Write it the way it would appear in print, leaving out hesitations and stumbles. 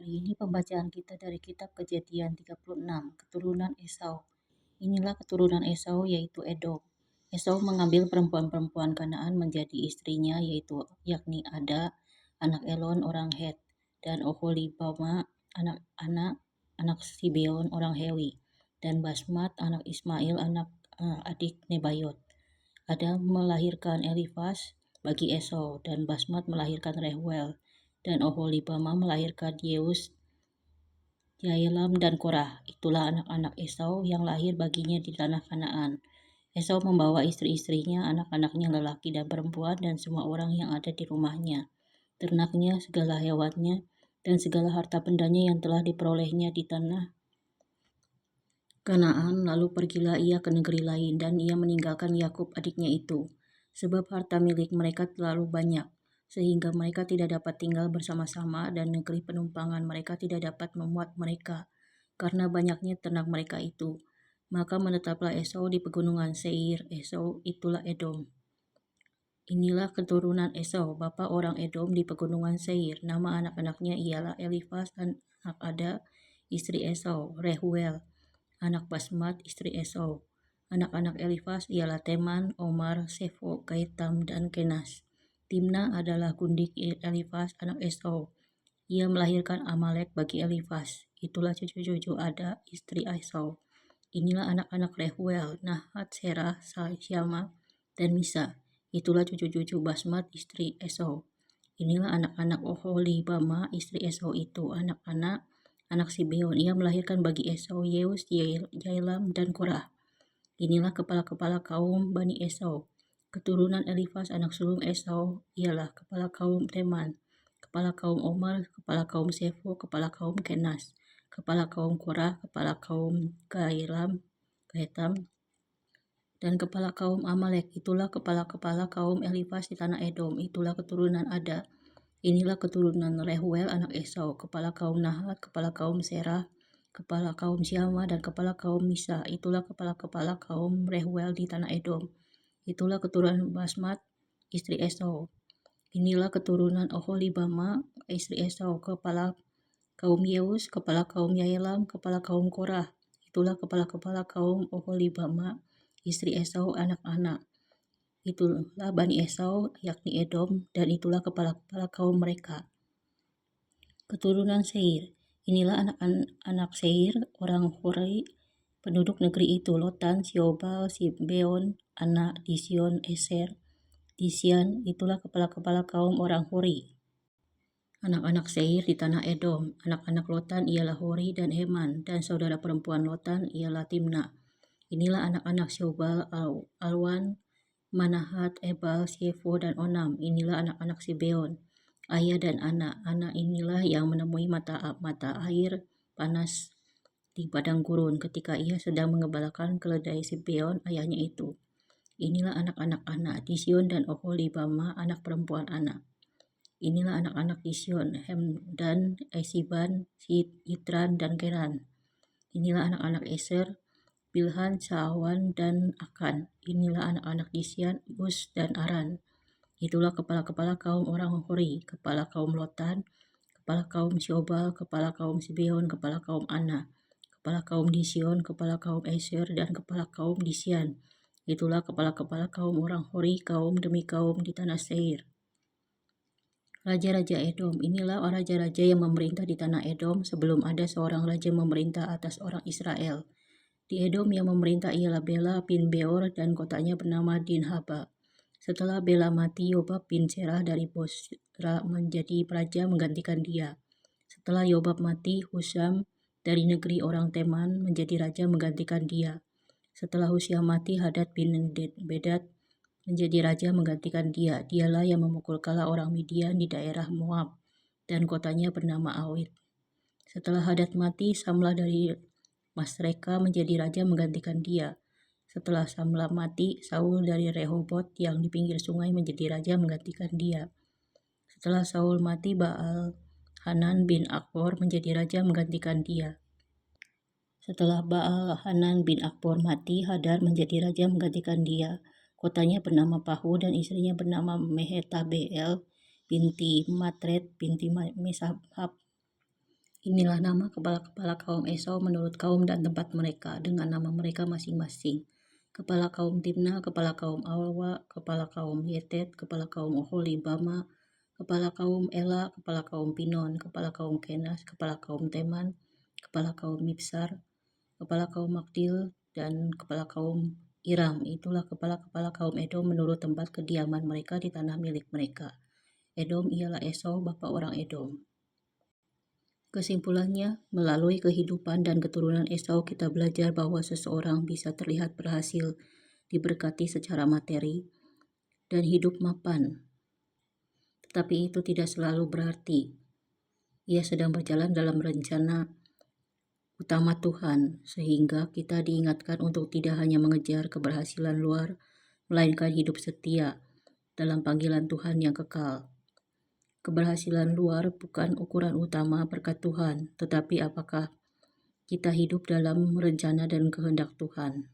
Hari ini pembacaan kita dari kitab Kejadian 36, keturunan Esau. Inilah keturunan Esau yaitu Edom. Esau mengambil perempuan-perempuan Kanaan menjadi istrinya yaitu yakni Ada, anak Elon orang Het, dan Oholibama, anak Sibeon orang Hewi, dan Basmat, anak Ismail, adik Nebayot. Ada melahirkan Elifas bagi Esau, dan Basmat melahirkan Rehuel, dan Oholibama melahirkan Yeus, Yaelam, dan Korah. Itulah anak-anak Esau yang lahir baginya di tanah Kanaan. Esau membawa istri-istrinya, anak-anaknya lelaki dan perempuan, dan semua orang yang ada di rumahnya, ternaknya, segala hewannya, dan segala harta bendanya yang telah diperolehnya di tanah Kanaan. Lalu pergilah ia ke negeri lain, dan ia meninggalkan Yakub adiknya itu, sebab harta milik mereka terlalu banyak, sehingga mereka tidak dapat tinggal bersama-sama, dan negeri penumpangan mereka tidak dapat memuat mereka, karena banyaknya ternak mereka itu. Maka menetaplah Esau di pegunungan Seir. Esau itulah Edom. Inilah keturunan Esau, bapa orang Edom di pegunungan Seir. Nama anak-anaknya ialah Elifas, anak Ada, istri Esau, Rehuel, anak Basmat, istri Esau. Anak-anak Elifas ialah Teman, Omar, Sefo, Gaetam, dan Kenas. Timna adalah gundik Elifas, anak Esau. Ia melahirkan Amalek bagi Elifas. Itulah cucu-cucu Ada, istri Esau. Inilah anak-anak Rehuel, Nahat, Serah, Syama, dan Misa. Itulah cucu-cucu Basmat, istri Esau. Inilah anak-anak Oholibama, istri Esau itu, anak Sibeon. Ia melahirkan bagi Esau Yeus, Yaelam, dan Korah. Inilah kepala-kepala kaum Bani Esau. Keturunan Elifas anak sulung Esau ialah kepala kaum Teman, kepala kaum Omar, kepala kaum Sefo, kepala kaum Kenas, kepala kaum Korah, kepala kaum Gaetam, dan kepala kaum Amalek. Itulah kepala-kepala kaum Elifas di tanah Edom. Itulah keturunan Ada. Inilah keturunan Rehuel anak Esau, kepala kaum Nahat, kepala kaum Serah, kepala kaum Syama, dan kepala kaum Misa. Itulah kepala-kepala kaum Rehuel di tanah Edom. Itulah keturunan Basmat, istri Esau. Inilah keturunan Oholibama, istri Esau, kepala kaum Yeus, kepala kaum Yaelam, kepala kaum Korah. Itulah kepala-kepala kaum Oholibama, istri Esau, anak-anak. Itulah Bani Esau, yakni Edom, dan itulah kepala-kepala kaum mereka. Keturunan Seir. Inilah anak Seir, orang Hori, penduduk negeri itu: Lotan, Siobal, Sibeon, Ana, Dision, Eser, Disian. Itulah kepala-kepala kaum orang Hori. Anak-anak Seir di tanah Edom. Anak-anak Lotan ialah Hori dan Heman, dan saudara perempuan Lotan ialah Timna. Inilah anak-anak Siobal, Alwan, Manahat, Ebal, Shefo, dan Onam. Inilah anak-anak Sibeon, Ayah dan Ana. Ana inilah yang menemui mata air panas di padang gurun ketika ia sedang mengembalakan keledai Sibeon ayahnya itu. Inilah anak-anak Ana, Dision dan Oholibama, anak perempuan Ana. Inilah anak-anak Dision, Hemdan, Esiban, Yitran, dan Keran. Inilah anak-anak Eser, Bilhan, Saawan, dan Akan. Inilah anak-anak Disian, Us, dan Aran. Itulah kepala-kepala kaum orang Hori, kepala kaum Lotan, kepala kaum Syobal, kepala kaum Sibeon, kepala kaum Ana, kepala kaum Dision, kepala kaum Eser, dan kepala kaum Disian. Itulah kepala-kepala kaum orang Hori, kaum demi kaum di tanah Seir. Raja-raja Edom. Inilah raja-raja yang memerintah di tanah Edom sebelum ada seorang raja memerintah atas orang Israel. Di Edom yang memerintah ialah Bela bin Beor, dan kotanya bernama Dinhaba. Setelah Bela mati, Yobab bin Serah dari Bosra menjadi raja menggantikan dia. Setelah Yobab mati, Husam dari negeri orang Teman menjadi raja menggantikan dia. Setelah Husam mati, Hadad bin Bedad menjadi raja menggantikan dia. Dialah yang memukul kalah orang Midian di daerah Moab, dan kotanya bernama Awit. Setelah Hadad mati, Samlah dari Masreka menjadi raja menggantikan dia. Setelah Samlah mati, Saul dari Rehobot yang di pinggir sungai menjadi raja menggantikan dia. Setelah Saul mati, Baal Hanan bin Akbor menjadi raja menggantikan dia. Setelah Baal Hanan bin Akbor mati, Hadar menjadi raja menggantikan dia. Kotanya bernama Pahu, dan istrinya bernama Mehetabeel binti Matred binti Mesahab. Inilah nama kepala-kepala kaum Esau menurut kaum dan tempat mereka, dengan nama mereka masing-masing. Kepala kaum Timna, kepala kaum Alwa, kepala kaum Yetet, kepala kaum Oholibama, kepala kaum Ela, kepala kaum Pinon, kepala kaum Kenas, kepala kaum Teman, kepala kaum Mibsar, kepala kaum Magdil, dan kepala kaum Iram. Itulah kepala-kepala kaum Edom menurut tempat kediaman mereka di tanah milik mereka. Edom ialah Esau, bapa orang Edom. Kesimpulannya, melalui kehidupan dan keturunan Esau kita belajar bahwa seseorang bisa terlihat berhasil, diberkati secara materi, dan hidup mapan. Tetapi itu tidak selalu berarti ia sedang berjalan dalam rencana utama Tuhan, sehingga kita diingatkan untuk tidak hanya mengejar keberhasilan luar, melainkan hidup setia dalam panggilan Tuhan yang kekal. Keberhasilan luar bukan ukuran utama berkat Tuhan, tetapi apakah kita hidup dalam rencana dan kehendak Tuhan.